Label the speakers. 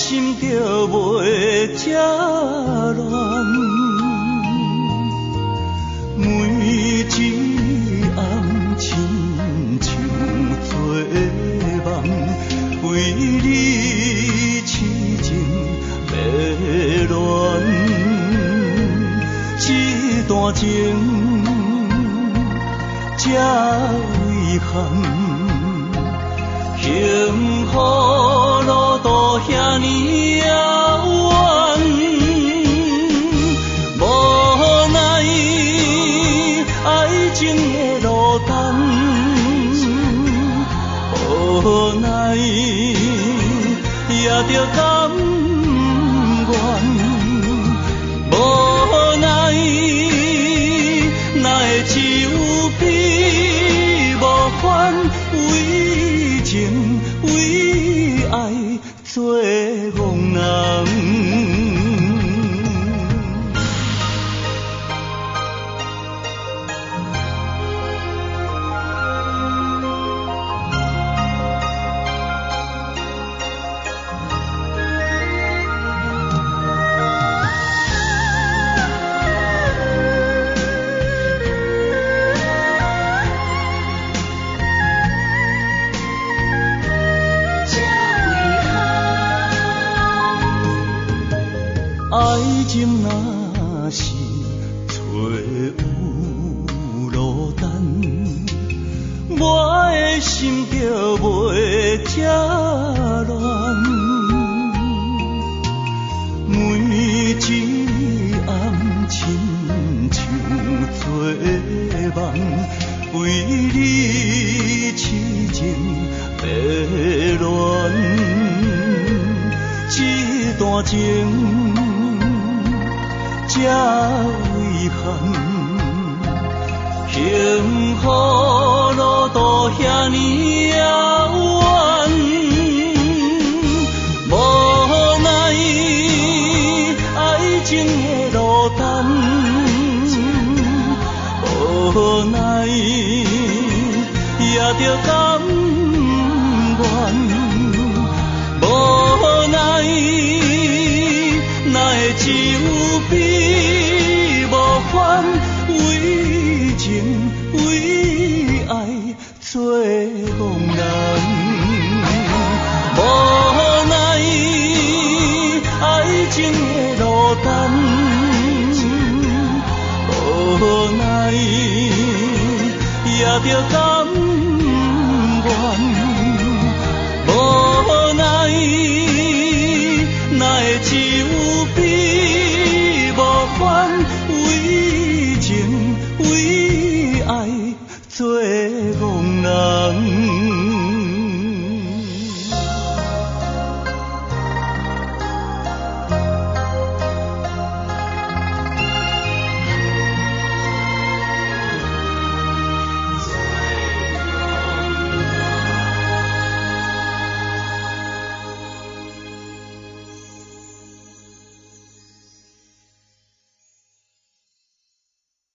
Speaker 1: 心就袂这乱。每一暗亲像做梦，为你痴情迷乱，这段情这遗憾。幸福路途遐尼遥远，无奈爱情的路灯，无奈也着甘愿，无奈哪会只有悲无欢。为情为爱做憨人。爱情若是找有落单，我的心就袂这乱。每一暗亲像做梦，为你痴情迷乱，这段情这遗憾，幸福路途遐尼遥远，无奈爱情的路灯，无奈也着甘愿，无奈哪会只有悲无欢，为情为爱做憨人，无奈爱情的路灯，无奈也着甘愿，无奈哪会只有悲